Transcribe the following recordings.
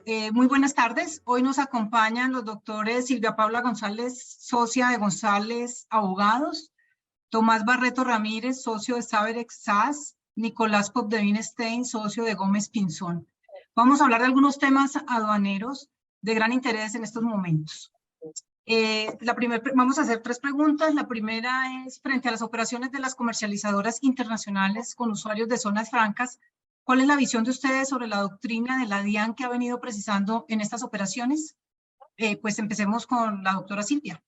Muy buenas tardes. Hoy nos acompañan los doctores Silvia Paula González, socia de González Abogados, Tomás Barreto Ramírez, socio de Saberex SAS, Nicolás Popdevin-Stein, socio de Gómez Pinzón. Vamos a hablar de algunos temas aduaneros de gran interés en estos momentos. Vamos a hacer 3 preguntas. La primera es, frente a las operaciones de las comercializadoras internacionales con usuarios de zonas francas, ¿cuál es la visión de ustedes sobre la doctrina de la DIAN que ha venido precisando en estas operaciones? Pues empecemos con la doctora Silvia.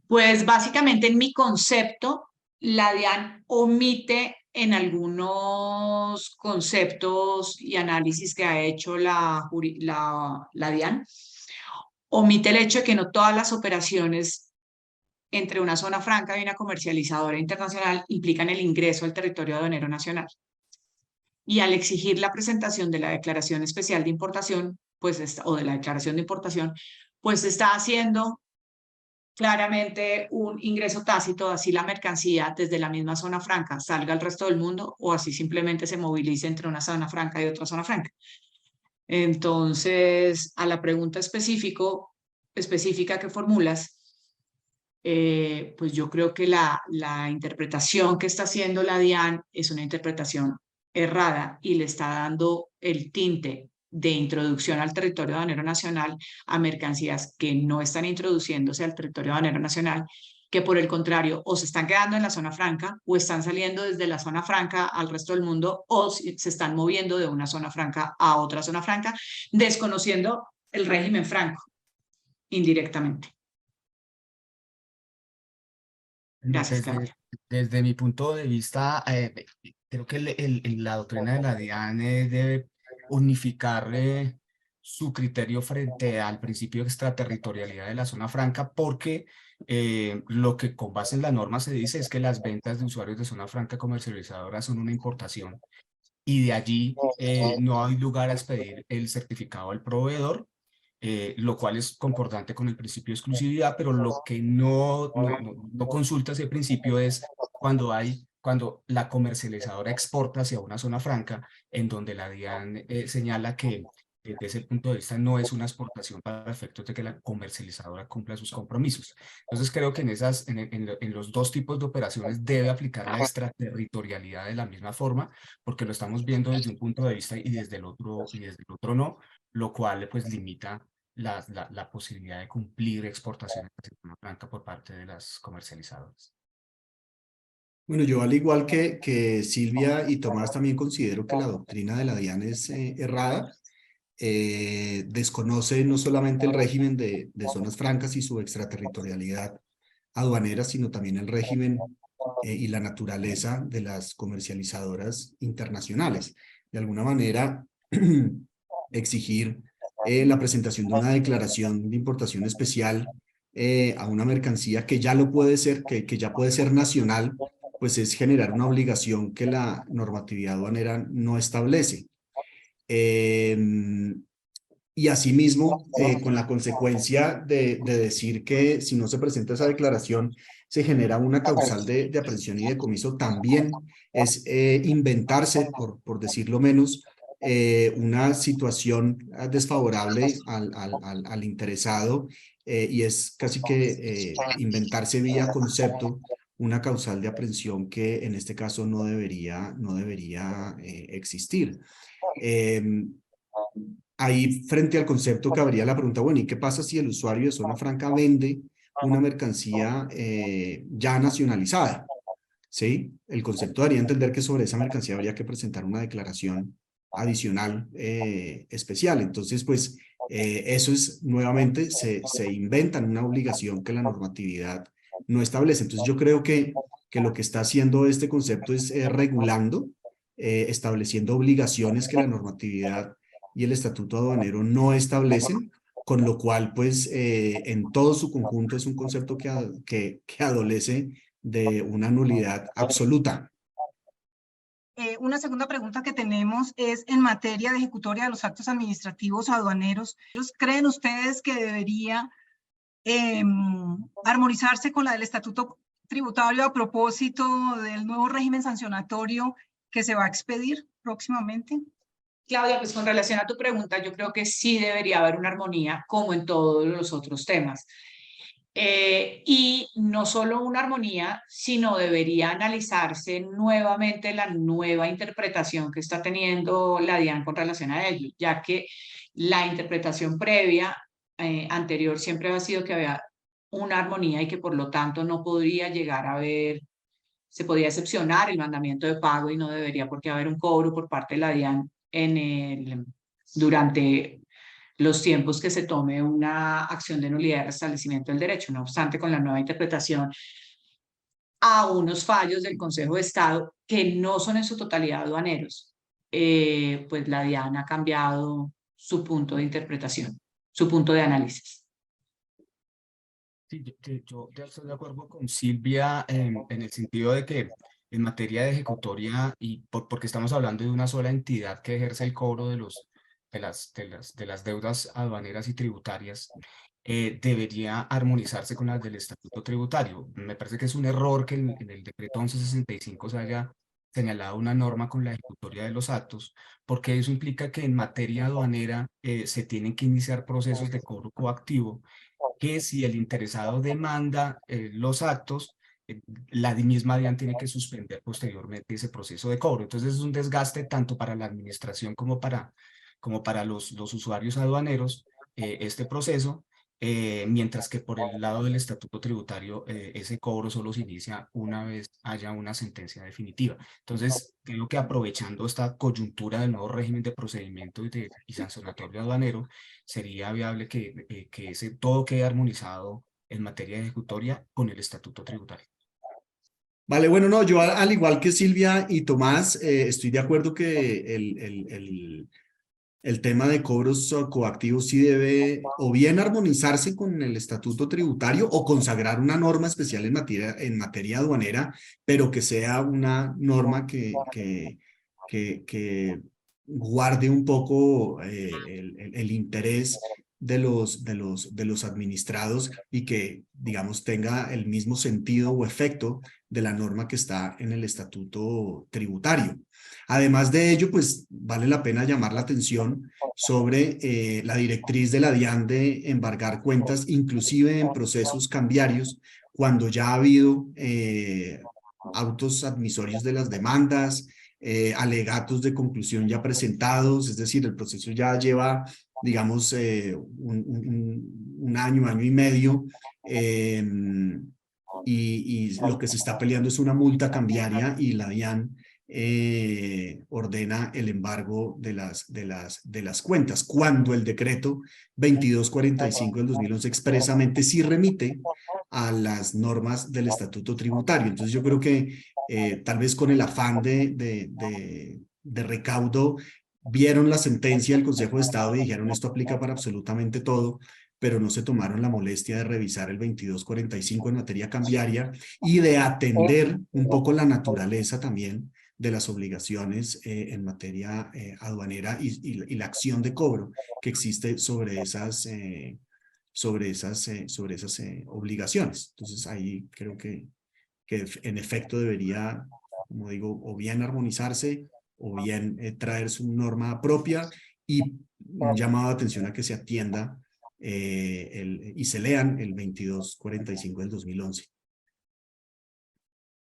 Pues básicamente en mi concepto, la DIAN omite en algunos conceptos y análisis que ha hecho la DIAN, omite el hecho de que no todas las operaciones entre una zona franca y una comercializadora internacional implican el ingreso al territorio aduanero nacional. Y al exigir la presentación de la declaración especial de importación, o de la declaración de importación, pues está haciendo claramente un ingreso tácito, así la mercancía desde la misma zona franca salga al resto del mundo o así simplemente se movilice entre una zona franca y otra zona franca. Entonces, a la pregunta específica que formulas, pues yo creo que la interpretación que está haciendo la DIAN es una interpretación errada y le está dando el tinte de introducción al territorio aduanero nacional a mercancías que no están introduciéndose al territorio aduanero nacional, que por el contrario o se están quedando en la zona franca o están saliendo desde la zona franca al resto del mundo o se están moviendo de una zona franca a otra zona franca, desconociendo el régimen franco indirectamente. Gracias, Claudia. Desde mi punto de vista, creo que la doctrina de la DIAN debe unificar su criterio frente al principio de extraterritorialidad de la zona franca, porque lo que con base en la norma se dice es que las ventas de usuarios de zona franca comercializadoras son una importación y de allí no hay lugar a expedir el certificado al proveedor, lo cual es concordante con el principio de exclusividad, pero lo que no consulta ese principio es cuando la comercializadora exporta hacia una zona franca, en donde la DIAN señala que desde ese punto de vista no es una exportación para efectos de que la comercializadora cumpla sus compromisos. Entonces creo que en los 2 tipos de operaciones debe aplicar la extraterritorialidad de la misma forma, porque lo estamos viendo desde un punto de vista y desde el otro no, lo cual pues limita la posibilidad de cumplir exportaciones de zona franca por parte de las comercializadoras. Bueno, yo al igual que Silvia y Tomás también considero que la doctrina de la DIAN es errada. Desconoce no solamente el régimen de zonas francas y su extraterritorialidad aduanera, sino también el régimen y la naturaleza de las comercializadoras internacionales. De alguna manera, exigir la presentación de una declaración de importación especial a una mercancía que ya lo puede ser, que ya puede ser nacional, pues es generar una obligación que la normatividad aduanera no establece. Y asimismo, con la consecuencia de decir que si no se presenta esa declaración, se genera una causal de aprehensión y decomiso, también es inventarse, por decirlo menos, una situación desfavorable al interesado, y es casi que inventarse vía concepto una causal de aprehensión que en este caso no debería existir. Ahí, frente al concepto, cabría la pregunta, bueno, ¿y qué pasa si el usuario de zona franca vende una mercancía ya nacionalizada? ¿Sí? El concepto daría a entender que sobre esa mercancía habría que presentar una declaración adicional especial. Entonces, pues, eso es, nuevamente, se inventan una obligación que la normatividad no establece. Entonces, yo creo que lo que está haciendo este concepto es regulando, estableciendo obligaciones que la normatividad y el estatuto aduanero no establecen, con lo cual, pues, en todo su conjunto es un concepto que adolece de una nulidad absoluta. Una segunda pregunta que tenemos es en materia de ejecutoria de los actos administrativos aduaneros. ¿Creen ustedes que debería armonizarse con la del estatuto tributario a propósito del nuevo régimen sancionatorio que se va a expedir próximamente? Claudia, pues con relación a tu pregunta, yo creo que sí debería haber una armonía, como en todos los otros temas. Y no solo una armonía, sino debería analizarse nuevamente la nueva interpretación que está teniendo la DIAN con relación a ello, ya que la interpretación previa, anterior, siempre ha sido que había una armonía y que por lo tanto no podría llegar a haber, se podía excepcionar el mandamiento de pago y no debería por qué haber un cobro por parte de la DIAN durante los tiempos que se tome una acción de nulidad de restablecimiento del derecho. No obstante, con la nueva interpretación a unos fallos del Consejo de Estado que no son en su totalidad aduaneros, pues la DIAN ha cambiado su punto de interpretación, su punto de análisis. Sí, yo estoy de acuerdo con Silvia en el sentido de que en materia de ejecutoria, y porque estamos hablando de una sola entidad que ejerce el cobro de las deudas aduaneras y tributarias, debería armonizarse con las del Estatuto Tributario. Me parece que es un error que en el decreto 1165 se haya señalado una norma con la ejecutoria de los actos, porque eso implica que en materia aduanera se tienen que iniciar procesos de cobro coactivo, que si el interesado demanda los actos, la misma DIAN tiene que suspender posteriormente ese proceso de cobro. Entonces es un desgaste tanto para la administración como para los usuarios aduaneros, este proceso, mientras que por el lado del estatuto tributario, ese cobro solo se inicia una vez haya una sentencia definitiva. Entonces, creo que aprovechando esta coyuntura del nuevo régimen de procedimiento y sancionatorio aduanero, sería viable que ese todo quede armonizado en materia ejecutoria con el estatuto tributario. Vale, bueno, no, yo al igual que Silvia y Tomás, estoy de acuerdo que el tema de cobros coactivos sí debe o bien armonizarse con el estatuto tributario o consagrar una norma especial en materia aduanera, pero que sea una norma que guarde un poco el interés de los administrados y que, digamos, tenga el mismo sentido o efecto de la norma que está en el estatuto tributario. Además de ello, pues vale la pena llamar la atención sobre la directriz de la DIAN de embargar cuentas, inclusive en procesos cambiarios, cuando ya ha habido autos admisorios de las demandas, alegatos de conclusión ya presentados, es decir, el proceso ya lleva, digamos, un año, año y medio, y lo que se está peleando es una multa cambiaria y la DIAN ordena el embargo de las cuentas, cuando el decreto 2245 del 2011 expresamente sí remite a las normas del estatuto tributario. Entonces yo creo que tal vez con el afán de recaudo vieron la sentencia del Consejo de Estado y dijeron esto aplica para absolutamente todo, pero no se tomaron la molestia de revisar el 2245 en materia cambiaria y de atender un poco la naturaleza también de las obligaciones en materia aduanera y la acción de cobro que existe sobre esas obligaciones. Entonces ahí creo que en efecto debería, como digo, o bien armonizarse o bien traer su norma propia y un llamado de atención a que se atienda y se lean el 2245 del 2011.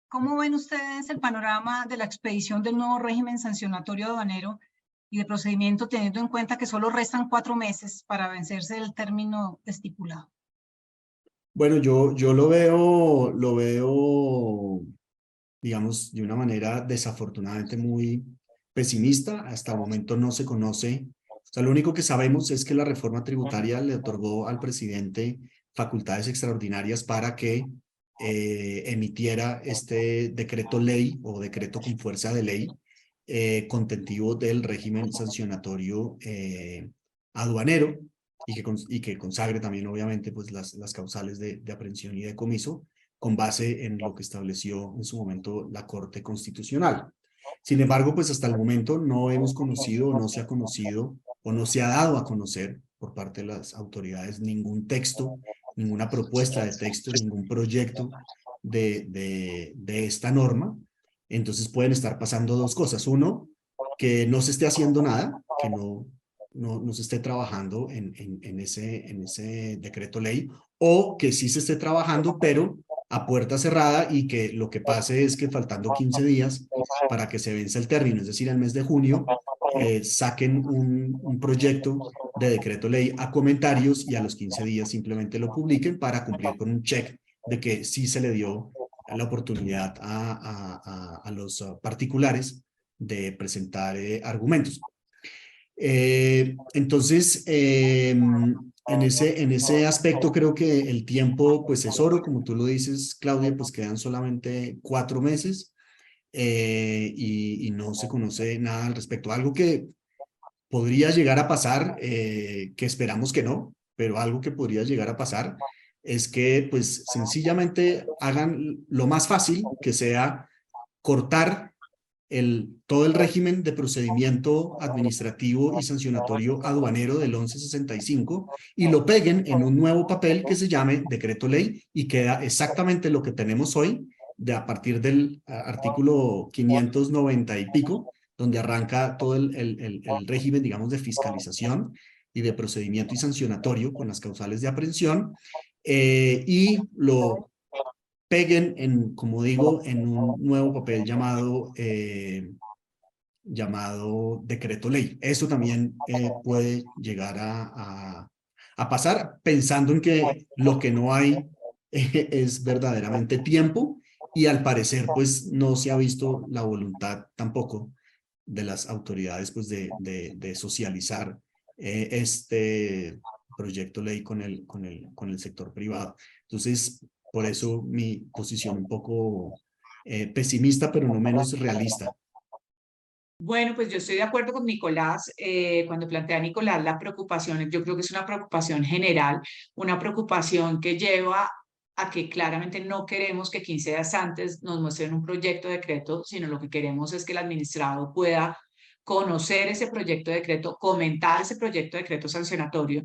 ¿Cómo ven ustedes el panorama de la expedición del nuevo régimen sancionatorio aduanero y de procedimiento, teniendo en cuenta que solo restan 4 meses para vencerse el término estipulado? Bueno, yo lo veo, digamos, de una manera desafortunadamente muy pesimista. Hasta el momento no se conoce. O sea, lo único que sabemos es que la reforma tributaria le otorgó al presidente facultades extraordinarias para que emitiera este decreto ley o decreto con fuerza de ley contentivo del régimen sancionatorio aduanero y que consagre también obviamente pues las causales de aprehensión y decomiso con base en lo que estableció en su momento la Corte Constitucional. Sin embargo, pues hasta el momento no hemos conocido, no se ha conocido o no se ha dado a conocer por parte de las autoridades ningún texto, ninguna propuesta de texto, ningún proyecto de esta norma. Entonces pueden estar pasando dos cosas. Uno, que no se esté haciendo nada, que no se esté trabajando en ese decreto ley, o que sí se esté trabajando, pero a puerta cerrada, y que lo que pase es que faltando 15 días para que se venza el término, es decir, el mes de junio, saquen un proyecto de decreto ley a comentarios y a los 15 días simplemente lo publiquen para cumplir con un check de que sí se le dio la oportunidad a los particulares de presentar argumentos. Entonces, en ese aspecto creo que el tiempo pues es oro, como tú lo dices, Claudia, pues quedan solamente 4 meses y no se conoce nada al respecto. Algo que podría llegar a pasar, que esperamos que no, pero algo que podría llegar a pasar es que pues sencillamente hagan lo más fácil, que sea cortar todo el régimen de procedimiento administrativo y sancionatorio aduanero del 1165 y lo peguen en un nuevo papel que se llame decreto ley, y queda exactamente lo que tenemos hoy, a partir del artículo 590 y pico, donde arranca todo el régimen, digamos, de fiscalización y de procedimiento y sancionatorio con las causales de aprehensión, y lo peguen, como digo, en un nuevo papel llamado decreto ley. Eso también puede llegar a pasar, pensando en que lo que no hay es verdaderamente tiempo, y al parecer pues no se ha visto la voluntad tampoco de las autoridades pues de socializar este proyecto ley con el sector privado. Entonces, por eso mi posición un poco pesimista, pero no menos realista. Bueno, pues yo estoy de acuerdo con Nicolás. Cuando plantea Nicolás la preocupación, yo creo que es una preocupación general, una preocupación que lleva a que claramente no queremos que 15 días antes nos muestren un proyecto de decreto, sino lo que queremos es que el administrado pueda conocer ese proyecto de decreto, comentar ese proyecto de decreto sancionatorio,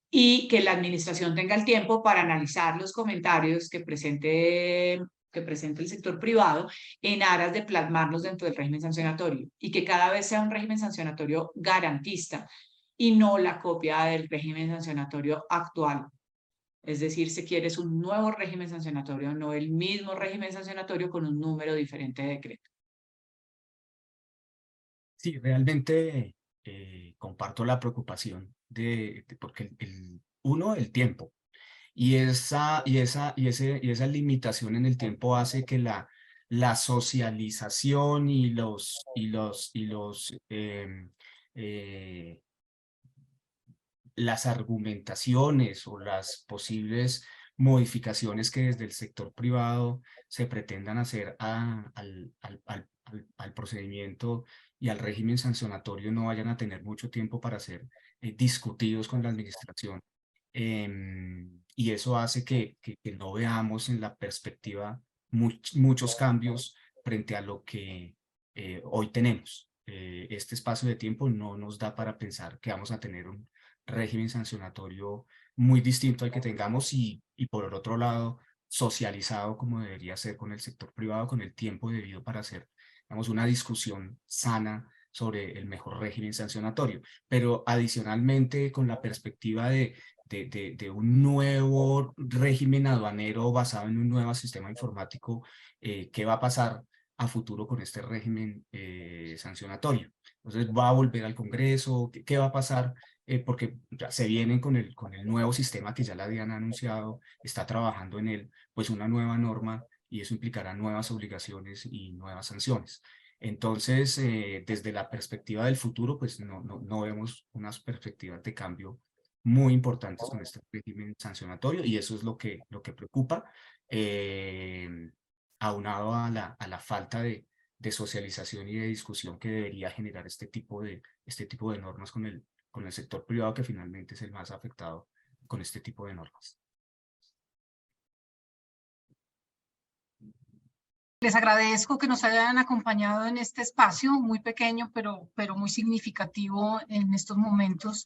y que la administración tenga el tiempo para analizar los comentarios que presente el sector privado en aras de plasmarlos dentro del régimen sancionatorio, y que cada vez sea un régimen sancionatorio garantista y no la copia del régimen sancionatorio actual. Es decir, si quieres un nuevo régimen sancionatorio, no el mismo régimen sancionatorio con un número diferente de decreto. Sí, realmente comparto la preocupación porque el tiempo y esa limitación en el tiempo hace que la socialización las argumentaciones o las posibles modificaciones que desde el sector privado se pretendan hacer al procedimiento y al régimen sancionatorio no vayan a tener mucho tiempo para ser discutidos con la administración. Y eso hace que no veamos en la perspectiva muchos cambios frente a lo que hoy tenemos. Este espacio de tiempo no nos da para pensar que vamos a tener un régimen sancionatorio muy distinto al que tengamos y por el otro lado socializado como debería ser con el sector privado, con el tiempo debido para hacer, digamos, una discusión sana sobre el mejor régimen sancionatorio. Pero adicionalmente con la perspectiva de un nuevo régimen aduanero basado en un nuevo sistema informático, ¿qué va a pasar a futuro con este régimen sancionatorio? Entonces, ¿va a volver al Congreso? ¿Qué va a pasar? Porque ya se vienen con el nuevo sistema que ya la DIAN ha anunciado, está trabajando en él, pues una nueva norma, y eso implicará nuevas obligaciones y nuevas sanciones. Entonces, desde la perspectiva del futuro, pues no vemos unas perspectivas de cambio muy importantes con este régimen sancionatorio, y eso es lo que preocupa, aunado a la falta de socialización y de discusión que debería generar este tipo de normas con el sector privado, que finalmente es el más afectado con este tipo de normas. Les agradezco que nos hayan acompañado en este espacio muy pequeño, pero muy significativo en estos momentos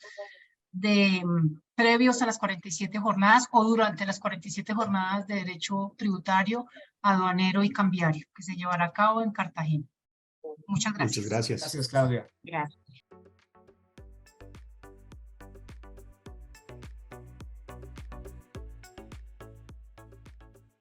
previos a las 47 jornadas o durante las 47 jornadas de derecho tributario, aduanero y cambiario que se llevará a cabo en Cartagena. Muchas gracias. Muchas gracias. Gracias, Claudia. Gracias.